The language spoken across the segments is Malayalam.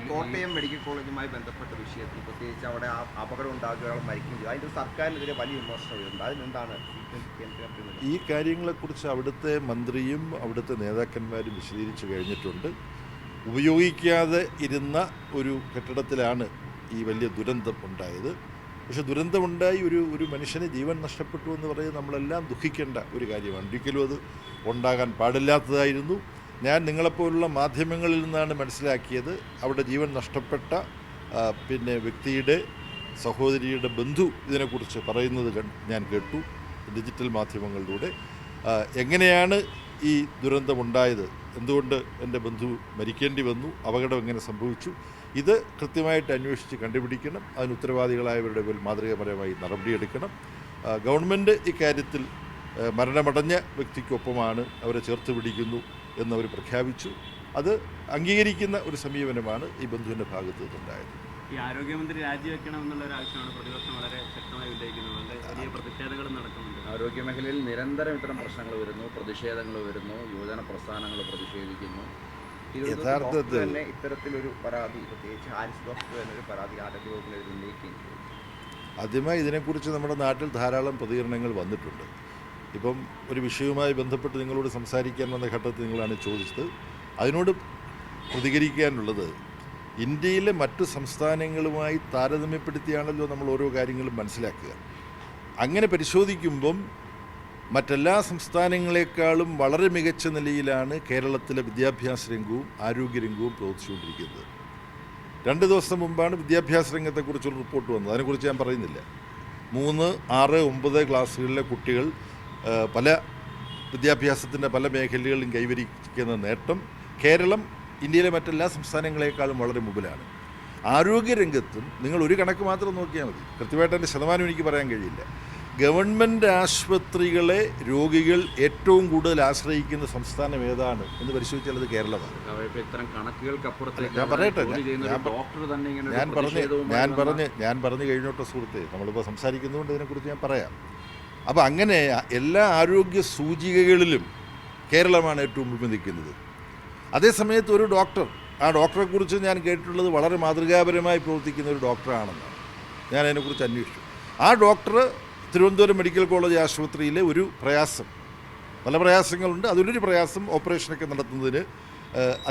കോട്ടയം മെഡിക്കൽ കോളേജുമായി ബന്ധപ്പെട്ട വിഷയത്തിൽ പ്രത്യേകിച്ച് അവിടെ അപകടം ഉണ്ടാകുക, ഒരാൾ മരിക്കുകയും ചെയ്തു. അതിൻ്റെ സർക്കാരിനെതിരെ വലിയ വിമർശനം വരുന്നുണ്ട്. അതിനെന്താണ് ഈ കാര്യങ്ങളെക്കുറിച്ച് അവിടുത്തെ മന്ത്രിയും അവിടുത്തെ നേതാക്കന്മാരും വിശദീകരിച്ചു കഴിഞ്ഞിട്ടുണ്ട്. ഉപയോഗിക്കാതെ ഇരുന്ന ഒരു കെട്ടിടത്തിലാണ് ഈ വലിയ ദുരന്തം ഉണ്ടായത്. പക്ഷെ ദുരന്തമുണ്ടായി ഒരു മനുഷ്യന് ജീവൻ നഷ്ടപ്പെട്ടു എന്ന് പറയുന്നത് നമ്മളെല്ലാം ദുഃഖിക്കേണ്ട ഒരു കാര്യമാണ്. ഒരിക്കലും അത് ഉണ്ടാകാൻ പാടില്ലാത്തതായിരുന്നു. ഞാൻ നിങ്ങളെപ്പോലുള്ള മാധ്യമങ്ങളിൽ നിന്നാണ് മനസ്സിലാക്കിയത്, അവിടെ ജീവൻ നഷ്ടപ്പെട്ട വ്യക്തിയുടെ സഹോദരിയുടെ ബന്ധു ഇതിനെക്കുറിച്ച് പറയുന്നത് ഞാൻ കേട്ടു ഡിജിറ്റൽ മാധ്യമങ്ങളിലൂടെ. എങ്ങനെയാണ് ഈ ദുരന്തമുണ്ടായത്, എന്തുകൊണ്ട് എൻ്റെ ബന്ധു മരിക്കേണ്ടി വന്നു, അപകടം എങ്ങനെ സംഭവിച്ചു, ഇത് കൃത്യമായിട്ട് അന്വേഷിച്ച് കണ്ടുപിടിക്കണം. അതിന് ഉത്തരവാദികളായവരുടെ മേൽ മാതൃകാപരമായി നടപടിയെടുക്കണം. ഗവൺമെൻറ് ഇക്കാര്യത്തിൽ മരണമടഞ്ഞ വ്യക്തിക്കൊപ്പമാണ്, അവരെ ചേർത്ത് പിടിക്കുന്നു എന്നവർ പ്രഖ്യാപിച്ചു. അത് അംഗീകരിക്കുന്ന ഒരു സമീപനമാണ് ഈ ബന്ധുവിൻ്റെ ഭാഗത്ത് നിന്നുണ്ടായത്. ഈ ആരോഗ്യമന്ത്രി രാജിവെക്കണമെന്നുള്ള ഒരു ആവശ്യമാണ് പ്രതിപക്ഷം വളരെ ശക്തമായി ഉന്നയിക്കുന്നത്. വലിയ പ്രതിഷേധങ്ങളും നടക്കുന്നുണ്ട്. ആരോഗ്യമേഖലയിൽ നിരന്തരം ഇത്തരം പ്രശ്നങ്ങൾ വരുന്നു, പ്രതിഷേധങ്ങൾ വരുന്നു, യുവജന പ്രസ്ഥാനങ്ങൾ പ്രതിഷേധിക്കുന്നു. യഥാർത്ഥത്തിൽ തന്നെ ഇത്തരത്തിലൊരു പരാതി, പ്രത്യേകിച്ച് ഹാരിസ് ഡോക്ടർ എന്നൊരു പരാതി ആരോഗ്യവകുപ്പിനെതിരെ ഉന്നയിക്കുകയും ചെയ്തു. ആദ്യമായി ഇതിനെക്കുറിച്ച് നമ്മുടെ നാട്ടിൽ ധാരാളം പ്രതികരണങ്ങൾ വന്നിട്ടുണ്ട്. ഇപ്പം ഒരു വിഷയവുമായി ബന്ധപ്പെട്ട് നിങ്ങളോട് സംസാരിക്കാൻ വന്ന ഘട്ടത്തിൽ നിങ്ങളാണ് ചോദിച്ചത്. അതിനോട് പ്രതികരിക്കാനുള്ളത്, ഇന്ത്യയിലെ മറ്റു സംസ്ഥാനങ്ങളുമായി താരതമ്യപ്പെടുത്തിയാണല്ലോ നമ്മൾ ഓരോ കാര്യങ്ങളും മനസ്സിലാക്കുക. അങ്ങനെ പരിശോധിക്കുമ്പം മറ്റെല്ലാ സംസ്ഥാനങ്ങളെക്കാളും വളരെ മികച്ച നിലയിലാണ് കേരളത്തിലെ വിദ്യാഭ്യാസ രംഗവും ആരോഗ്യരംഗവും പ്രവർത്തിച്ചുകൊണ്ടിരിക്കുന്നത്. 2 ദിവസം മുമ്പാണ് വിദ്യാഭ്യാസ രംഗത്തെക്കുറിച്ചൊരു റിപ്പോർട്ട് വന്നത്. അതിനെക്കുറിച്ച് ഞാൻ പറയുന്നില്ല. 3, 6, 9 ക്ലാസ്സുകളിലെ കുട്ടികൾ പല വിദ്യാഭ്യാസത്തിൻ്റെ പല മേഖലകളിലും കൈവരിക്കുന്ന നേട്ടം കേരളം ഇന്ത്യയിലെ മറ്റെല്ലാ സംസ്ഥാനങ്ങളെക്കാളും വളരെ മുമ്പിലാണ്. ആരോഗ്യരംഗത്തും നിങ്ങൾ ഒരു കണക്ക് മാത്രം നോക്കിയാൽ മതി. കൃത്യമായിട്ട് എൻ്റെ ശതമാനം എനിക്ക് പറയാൻ കഴിയില്ല. ഗവൺമെൻറ് ആശുപത്രികളെ രോഗികൾ ഏറ്റവും കൂടുതൽ ആശ്രയിക്കുന്ന സംസ്ഥാനം ഏതാണ് എന്ന് പരിശോധിച്ചാൽ അത് കേരളമാണ്. ഞാൻ പറഞ്ഞു കഴിഞ്ഞോട്ടെ സുഹൃത്തെ, നമ്മളിപ്പോൾ സംസാരിക്കുന്നതുകൊണ്ട് ഇതിനെക്കുറിച്ച് ഞാൻ പറയാം. അപ്പോൾ അങ്ങനെ എല്ലാ ആരോഗ്യ സൂചികകളിലും കേരളമാണ് ഏറ്റവും മുമ്പിൽ നിൽക്കുന്നത്. അതേസമയത്ത് ഒരു ഡോക്ടർ, ആ ഡോക്ടറെക്കുറിച്ച് ഞാൻ കേട്ടിട്ടുള്ളത് വളരെ മാതൃകാപരമായി പ്രവർത്തിക്കുന്ന ഒരു ഡോക്ടറാണെന്നാണ്. ഞാൻ അതിനെക്കുറിച്ച് അന്വേഷിച്ചു. ആ ഡോക്ടർ തിരുവനന്തപുരം മെഡിക്കൽ കോളേജ് ആശുപത്രിയിലെ ഒരു പ്രയാസം, പല പ്രയാസങ്ങളുണ്ട്, അതിലൊരു പ്രയാസം ഓപ്പറേഷനൊക്കെ നടത്തുന്നതിന്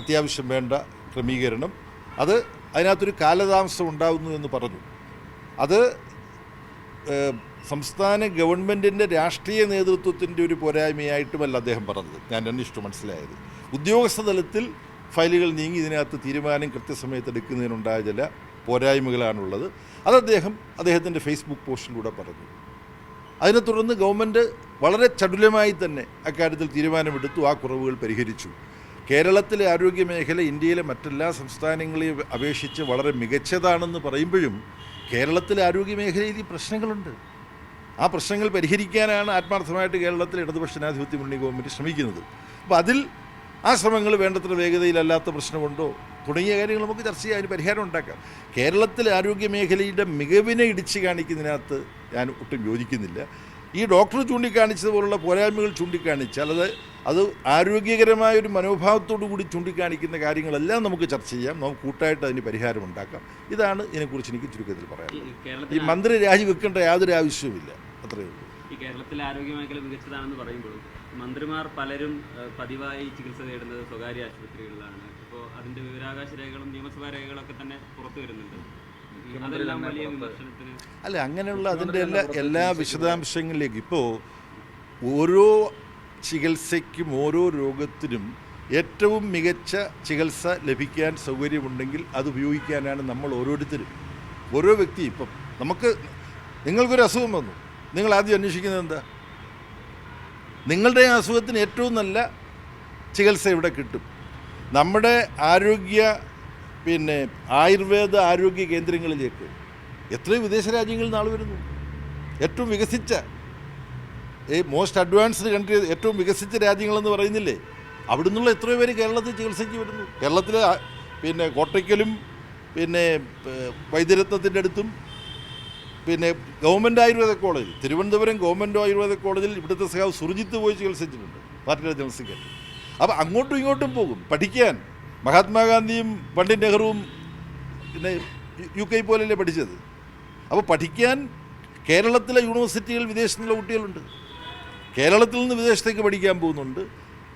അത്യാവശ്യം വേണ്ട ക്രമീകരണം, അതിനകത്തൊരു കാലതാമസം ഉണ്ടാകുന്നു എന്ന് പറഞ്ഞു. അത് സംസ്ഥാന ഗവൺമെൻറ്റിൻ്റെ രാഷ്ട്രീയ നേതൃത്വത്തിൻ്റെ ഒരു പോരായ്മയായിട്ടുമല്ല അദ്ദേഹം പറഞ്ഞത്. ഞാൻ അന്വേഷിച്ചു മനസ്സിലായത്, ഉദ്യോഗസ്ഥ തലത്തിൽ ഫയലുകൾ നീങ്ങി ഇതിനകത്ത് തീരുമാനം കൃത്യസമയത്ത് എടുക്കുന്നതിനുണ്ടായ ചില പോരായ്മകളാണുള്ളത്. അത് അദ്ദേഹത്തിൻ്റെ ഫേസ്ബുക്ക് പോസ്റ്റിലൂടെ പറഞ്ഞു. അതിനെ തുടർന്ന് ഗവൺമെൻറ് വളരെ ചടുലമായി തന്നെ അക്കാര്യത്തിൽ തീരുമാനമെടുത്തു, ആ കുറവുകൾ പരിഹരിച്ചു. കേരളത്തിലെ ആരോഗ്യ മേഖല ഇന്ത്യയിലെ മറ്റെല്ലാ സംസ്ഥാനങ്ങളെയും അപേക്ഷിച്ച് വളരെ മികച്ചതാണെന്ന് പറയുമ്പോഴും കേരളത്തിലെ ആരോഗ്യ മേഖലയിൽ ഈ പ്രശ്നങ്ങളുണ്ട്. ആ പ്രശ്നങ്ങൾ പരിഹരിക്കാനാണ് ആത്മാർത്ഥമായിട്ട് കേരളത്തിലെ ഇടതുപക്ഷ ജനാധിപത്യ മുന്നണി ഗവൺമെൻറ് ശ്രമിക്കുന്നത്. അപ്പോൾ അതിൽ ആ ശ്രമങ്ങൾ വേണ്ടത്ര വേഗതയിലല്ലാത്ത പ്രശ്നമുണ്ടോ തുടങ്ങിയ കാര്യങ്ങൾ നമുക്ക് ചർച്ച ചെയ്യാൻ പരിഹാരം ഉണ്ടാക്കാം. കേരളത്തിലെ ആരോഗ്യ മേഖലയുടെ മികവിനെ ഇടിച്ചു കാണിക്കുന്നതിനകത്ത് ഞാൻ ഒട്ടും യോജിക്കുന്നില്ല. ഈ ഡോക്ടർ ചൂണ്ടിക്കാണിച്ചതുപോലുള്ള പോരായ്മകൾ ചൂണ്ടിക്കാണിച്ചാൽ അത് ആരോഗ്യകരമായൊരു മനോഭാവത്തോടു കൂടി ചൂണ്ടിക്കാണിക്കുന്ന കാര്യങ്ങളെല്ലാം നമുക്ക് ചർച്ച ചെയ്യാം, നമുക്ക് കൂട്ടായിട്ട് അതിന് പരിഹാരം ഉണ്ടാക്കാം. ഇതാണ് ഇതിനെക്കുറിച്ച് എനിക്ക് ചുരുക്കത്തിൽ പറയാനുള്ളത്. ഈ മന്ത്രി രാജിവെക്കേണ്ട യാതൊരു ആവശ്യവുമില്ല, അത്രയേ ഉള്ളൂ. ഈ കേരളത്തിലെ ആരോഗ്യ മേഖല മികച്ചതാണെന്ന് പറയുമ്പോഴും മന്ത്രിമാർ പലരും പതിവായി ചികിത്സ തേടുന്നത് സ്വകാര്യ ആശുപത്രികളിലാണ്. ഇപ്പോൾ അതിൻ്റെ വിവരാവകാശ രേഖകളും നിയമസഭാ രേഖകളൊക്കെ തന്നെ പുറത്തു വരുന്നുണ്ട്. അതെല്ലാം വലിയ വിമർശനത്തിന് അല്ല, അങ്ങനെയുള്ള അതിൻ്റെ എല്ലാ വിശദാംശങ്ങളിലേക്ക് ഇപ്പോൾ ഓരോ ചികിത്സയ്ക്കും ഓരോ രോഗത്തിനും ഏറ്റവും മികച്ച ചികിത്സ ലഭിക്കാൻ സൗകര്യമുണ്ടെങ്കിൽ അത് ഉപയോഗിക്കാനാണ് നമ്മൾ ഓരോരുത്തരും, ഓരോ വ്യക്തി. ഇപ്പം നിങ്ങൾക്കൊരു അസുഖം വന്നു, നിങ്ങൾ ആദ്യം അന്വേഷിക്കുന്നത് എന്താ? നിങ്ങളുടെ അസുഖത്തിന് ഏറ്റവും നല്ല ചികിത്സ ഇവിടെ കിട്ടും. നമ്മുടെ ആയുർവേദ ആരോഗ്യ കേന്ദ്രങ്ങളിലേക്ക് എത്രയോ വിദേശ രാജ്യങ്ങളിൽ നിന്ന് ആൾ വരുന്നു. ഏറ്റവും വികസിച്ച മോസ്റ്റ് അഡ്വാൻസ്ഡ് കൺട്രി, ഏറ്റവും വികസിച്ച രാജ്യങ്ങളെന്ന് പറയുന്നില്ലേ, അവിടെ നിന്നുള്ള എത്രയോ പേര് കേരളത്തിൽ ചികിത്സയ്ക്ക് വരുന്നു. കേരളത്തിലെ കോട്ടയ്ക്കലും വൈദ്യരത്നത്തിൻ്റെ അടുത്തും government Ayurveda college, Thiruvananthapuram government Ayurveda കോളേജിൽ ഇവിടുത്തെ സഹാവ് സുർജിത്ത് പോയി ചികിത്സിച്ചിട്ടുണ്ട്, പാർട്ടിയുടെ ജനറൽ സെക്രട്ടറി. അപ്പോൾ അങ്ങോട്ടും ഇങ്ങോട്ടും പോകും പഠിക്കാൻ. മഹാത്മാഗാന്ധിയും പണ്ഡിറ്റ് നെഹ്റുവും പിന്നെ UK പോലല്ലേ പഠിച്ചത്. അപ്പോൾ പഠിക്കാൻ കേരളത്തിലെ യൂണിവേഴ്സിറ്റികൾ വിദേശത്തുള്ള കുട്ടികളുണ്ട്. കേരളത്തിൽ നിന്ന് വിദേശത്തേക്ക് പഠിക്കാൻ പോകുന്നുണ്ട്,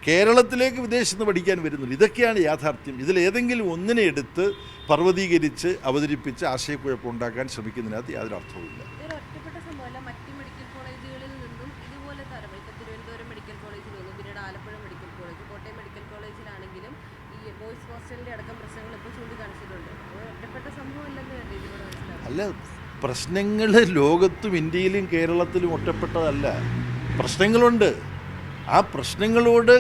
കേരളത്തിലേക്ക് വിദേശത്ത് നിന്ന് പഠിക്കാൻ വരുന്നുണ്ട്. ഇതൊക്കെയാണ് യാഥാർത്ഥ്യം. ഇതിലേതെങ്കിലും ഒന്നിനെ എടുത്ത് പർവ്വതീകരിച്ച് അവതരിപ്പിച്ച് ആശയക്കുഴപ്പം ഉണ്ടാക്കാൻ ശ്രമിക്കുന്നതിനകത്ത് യാതൊരു അർത്ഥവുമില്ല. ഒറ്റപ്പെട്ട സംഭവമല്ല, മറ്റ് മെഡിക്കൽ കോളേജുകളിൽ നിന്നും ഇതുപോലെ തരം ഇപ്പോൾ തിരുവനന്തപുരം മെഡിക്കൽ കോളേജിൽ നിന്നും പിന്നീട് Alappuzha medical college, Kottayam medical കോളേജിലാണെങ്കിലും ഈ ബോയ്സ് ഹോസ്റ്റലിൻ്റെ അടക്കം പ്രശ്നങ്ങൾ ഇപ്പോൾ ചൂണ്ടിക്കാണിച്ചിട്ടുണ്ട്. ഒറ്റപ്പെട്ട സംഭവമല്ലെന്ന് വേണ്ടി ഇതിലൂടെ മനസ്സിലാവും. അല്ല, പ്രശ്നങ്ങൾ ലോകത്തും ഇന്ത്യയിലും കേരളത്തിലും ഒറ്റപ്പെട്ടതല്ല. പ്രശ്നങ്ങളുണ്ട്. ആ പ്രശ്നങ്ങളോട്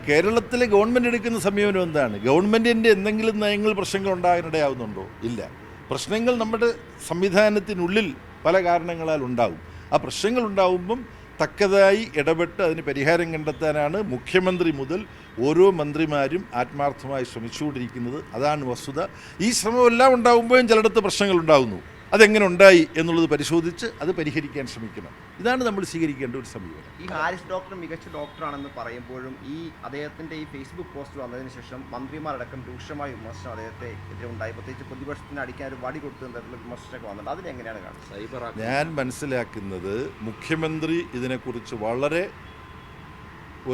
കേരളത്തിലെ ഗവൺമെൻറ് എടുക്കുന്ന സമീപനം എന്താണ്? ഗവൺമെൻറ്റിൻ്റെ എന്തെങ്കിലും നയങ്ങൾ പ്രശ്നങ്ങൾ ഉണ്ടാകാനിടയാവുന്നുണ്ടോ? ഇല്ല. പ്രശ്നങ്ങൾ നമ്മുടെ സംവിധാനത്തിനുള്ളിൽ പല കാരണങ്ങളാൽ ഉണ്ടാകും. ആ പ്രശ്നങ്ങൾ ഉണ്ടാകുമ്പം തക്കതായി ഇടപെട്ട് അതിന് പരിഹാരം കണ്ടെത്താനാണ് മുഖ്യമന്ത്രി മുതൽ ഓരോ മന്ത്രിമാരും ആത്മാർത്ഥമായി ശ്രമിച്ചുകൊണ്ടിരിക്കുന്നത്. അതാണ് വസ്തുത. ഈ ശ്രമമെല്ലാം ഉണ്ടാകുമ്പോഴും ചിലയിടത്ത് പ്രശ്നങ്ങൾ ഉണ്ടാകുന്നു. അതെങ്ങനെ ഉണ്ടായി എന്നുള്ളത് പരിശോധിച്ച് അത് പരിഹരിക്കാൻ ശ്രമിക്കണം. ഇതാണ് നമ്മൾ സ്വീകരിക്കേണ്ട ഒരു സമീപനം. ഈ ഹാരിസ് ഡോക്ടർ മികച്ച ഡോക്ടറാണെന്ന് പറയുമ്പോഴും ഈ അദ്ദേഹത്തിൻ്റെ ഈ ഫേസ്ബുക്ക് പോസ്റ്റ് വന്നതിന് ശേഷം മന്ത്രിമാരടക്കം രൂക്ഷമായ വിമർശനം അദ്ദേഹത്തെ എതിരെ ഉണ്ടായി. പ്രത്യേകിച്ച് പ്രതിപക്ഷത്തിന് അടിക്കാൻ ഒരു വടി കൊടുത്തതിനുള്ള വിമർശനമൊക്കെ വന്നിട്ടുണ്ട്. അതിനെങ്ങനെയാണ് കാണുന്നത്? ഞാൻ മനസ്സിലാക്കുന്നത് മുഖ്യമന്ത്രി ഇതിനെക്കുറിച്ച് വളരെ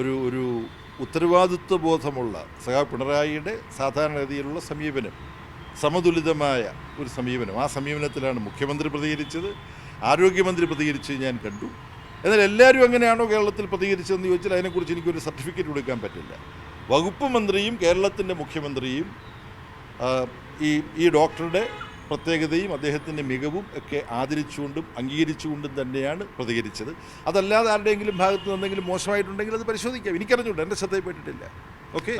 ഒരു ഉത്തരവാദിത്വ ബോധമുള്ള പിണറായിയുടെ സാധാരണഗതിയിലുള്ള സമീപനം, സമതുലിതമായ ഒരു സമീപനം, ആ സമീപനത്തിലാണ് മുഖ്യമന്ത്രി പ്രതികരിച്ചത്. ആരോഗ്യമന്ത്രി പ്രതികരിച്ചത് ഞാൻ കണ്ടു. എന്നാൽ എല്ലാവരും അങ്ങനെയാണോ കേരളത്തിൽ പ്രതികരിച്ചതെന്ന് ചോദിച്ചാൽ അതിനെക്കുറിച്ച് എനിക്കൊരു സർട്ടിഫിക്കറ്റ് കൊടുക്കാൻ പറ്റില്ല. വകുപ്പ് മന്ത്രിയും കേരളത്തിൻ്റെ മുഖ്യമന്ത്രിയും ഈ ഡോക്ടറുടെ പ്രത്യേകതയും അദ്ദേഹത്തിൻ്റെ മികവും ഒക്കെ ആദരിച്ചുകൊണ്ടും അംഗീകരിച്ചുകൊണ്ടും തന്നെയാണ് പ്രതികരിച്ചത്. അതല്ലാതെ ആരുടെയെങ്കിലും ഭാഗത്ത് നിന്നെങ്കിലും മോശമായിട്ടുണ്ടെങ്കിൽ അത് പരിശോധിക്കാം. എനിക്കറിഞ്ഞൂടെ, എൻ്റെ ശ്രദ്ധയിൽപ്പെട്ടിട്ടില്ല. ഓക്കെ.